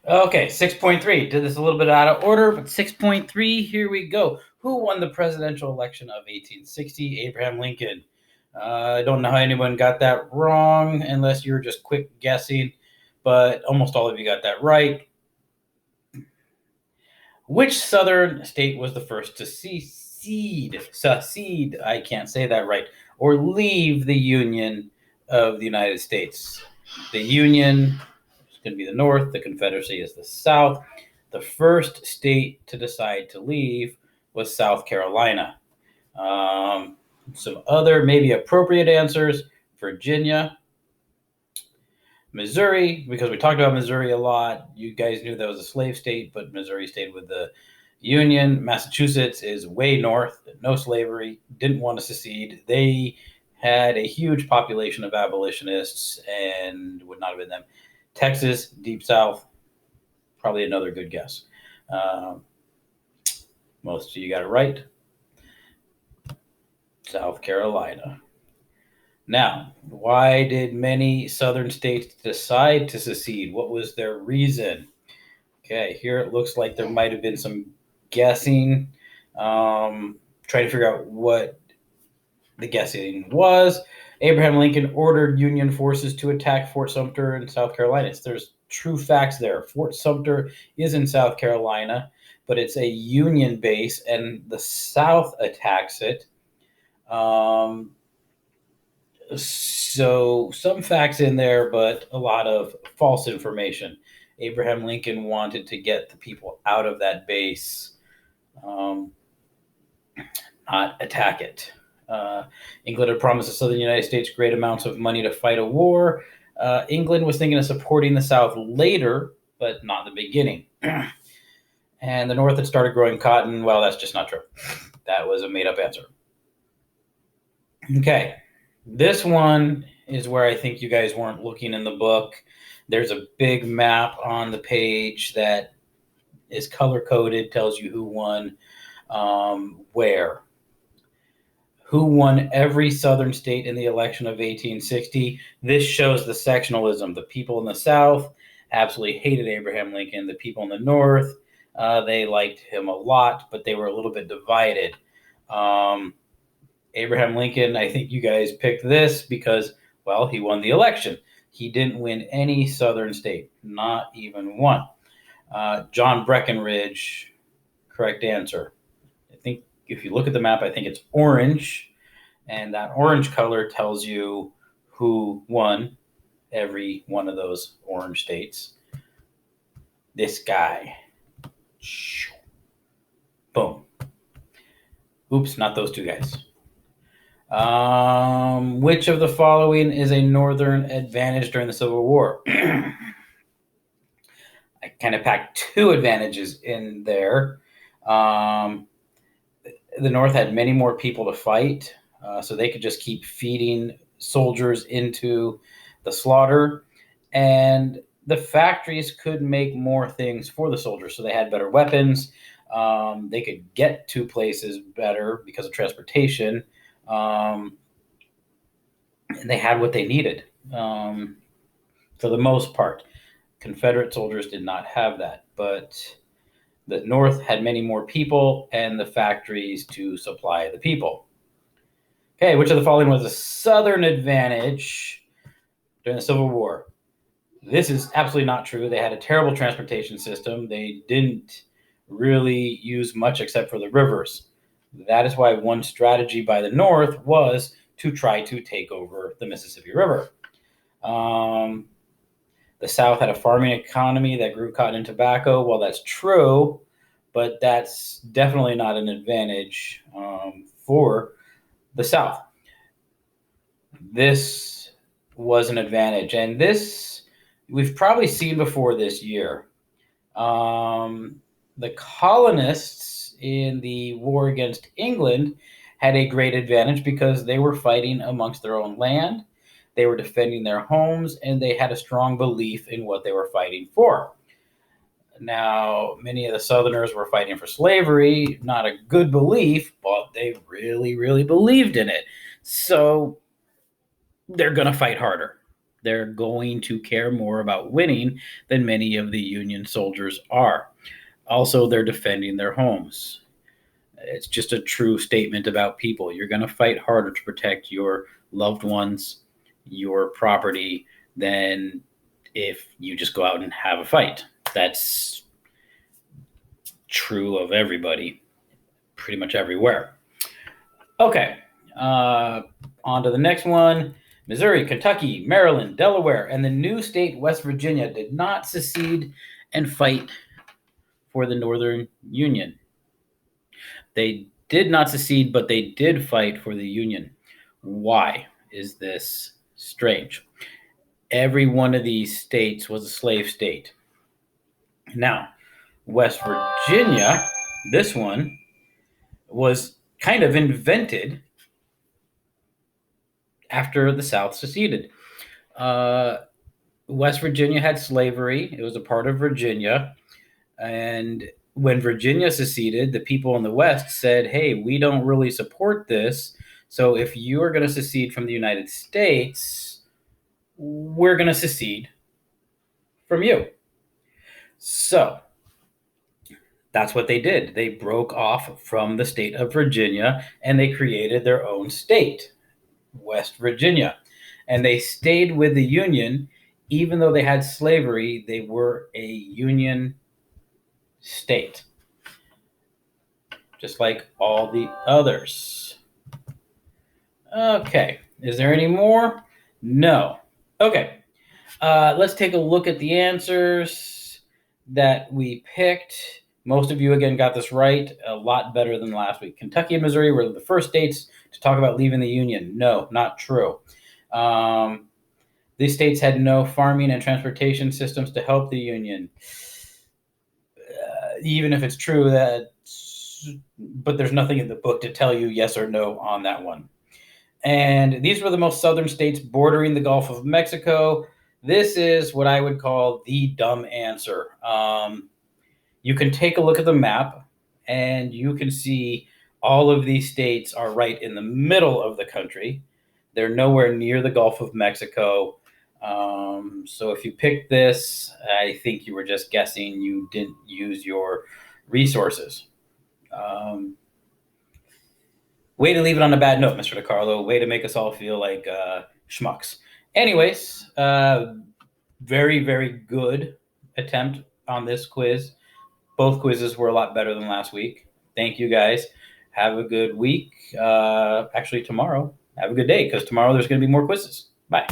Okay, 6.3. Did this a little bit out of order, but 6.3, here we go. Who won the presidential election of 1860? Abraham Lincoln. I don't know how anyone got that wrong, unless you were just quick guessing, but almost all of you got that right. Which southern state was the first to secede, I can't say that right, or leave the Union of the United States? The Union is going to be the North, the Confederacy is the South. The first state to decide to leave was South Carolina. Some other maybe appropriate answers: Virginia, Missouri, because we talked about Missouri a lot. You guys knew that was a slave state, but Missouri stayed with the Union. Massachusetts is way north, no slavery, didn't want to secede. They had a huge population of abolitionists and would not have been them. Texas, deep south, probably another good guess. Most of you got it right. South Carolina. Now, why did many southern states decide to secede? What was their reason? Okay, here it looks like there might have been some guessing, trying to figure out what the guessing was. Abraham Lincoln ordered Union forces to attack Fort Sumter in South Carolina. There's true facts there. Fort Sumter is in South Carolina, but it's a Union base, and the South attacks it. So some facts in there, but a lot of false information. Abraham Lincoln wanted to get the people out of that base, not attack it. England had promised the southern United States great amounts of money to fight a war. England was thinking of supporting the South later, but not in the beginning. And the North had started growing cotton. Well, that's just not true. That was a made-up answer. Okay. This one is where I think you guys weren't looking in the book. There's a big map on the page that is color-coded, tells you who won where. Who won every southern state in the election of 1860? This shows the sectionalism. The people in the South absolutely hated Abraham Lincoln. The people in the North, they liked him a lot, but they were a little bit divided. Abraham Lincoln, I think you guys picked this because, well, he won the election. He didn't win any southern state, not even one. John Breckinridge, correct answer. I think if you look at the map, I think it's orange, and that orange color tells you who won every one of those orange states. This guy. Boom. Oops, not those two guys. Which of the following is a Northern advantage during the Civil War? I kind of packed two advantages in there. The North had many more people to fight, so they could just keep feeding soldiers into the slaughter. And the factories could make more things for the soldiers, so they had better weapons. They could get to places better because of transportation. And they had what they needed for the most part. Confederate soldiers did not have that, but the North had many more people and the factories to supply the people. Okay, which of the following was a Southern advantage during the Civil War? This is absolutely not true. They had a terrible transportation system. They didn't really use much except for the rivers. That is why one strategy by the North was to try to take over the Mississippi River. The South had a farming economy that grew cotton and tobacco. Well, that's true, but that's definitely not an advantage for the South. This was an advantage, and this we've probably seen before this year. The colonists in the war against England had a great advantage because they were fighting amongst their own land. They were defending their homes, and they had a strong belief in what they were fighting for. Now, many of the Southerners were fighting for slavery, not a good belief, but they really, really believed in it. So they're going to fight harder. They're going to care more about winning than many of the Union soldiers are. Also, they're defending their homes. It's just a true statement about people. You're going to fight harder to protect your loved ones, your property, than if you just go out and have a fight. That's true of everybody, pretty much everywhere. Okay, on to the next one. Missouri, Kentucky, Maryland, Delaware, and the new state, West Virginia, did not secede and fight for the Northern Union. They did not secede, but they did fight for the Union. Why is this strange? Every one of these states was a slave state. Now, West Virginia, this one, was kind of invented after the South seceded. West Virginia had slavery. It was a part of Virginia. And when Virginia seceded, the people in the West said, hey, we don't really support this. So if you are going to secede from the United States, we're going to secede from you. So that's what they did. They broke off from the state of Virginia and they created their own state, West Virginia. And they stayed with the Union. Even though they had slavery, they were a Union state, just like all the others. Okay, is there any more? No. Okay, let's take a look at the answers that we picked. Most of you, again, got this right, a lot better than last week. Kentucky and Missouri were the first states to talk about leaving the Union. No, not true. These states had no farming and transportation systems to help the Union. Even if it's true but there's nothing in the book to tell you yes or no on that one. And these were the most southern states bordering the Gulf of Mexico. This is what I would call the dumb answer. You can take a look at the map and you can see all of these states are right in the middle of the country. They're nowhere near the Gulf of Mexico. So if you picked this, I think you were just guessing. You didn't use your resources. Way to leave it on a bad note, Mr. DiCarlo. Way to make us all feel like schmucks. Anyways, very, very good attempt on this quiz. Both quizzes were a lot better than last week. Thank you, guys. Have a good week. Actually, tomorrow. Have a good day, because tomorrow there's going to be more quizzes.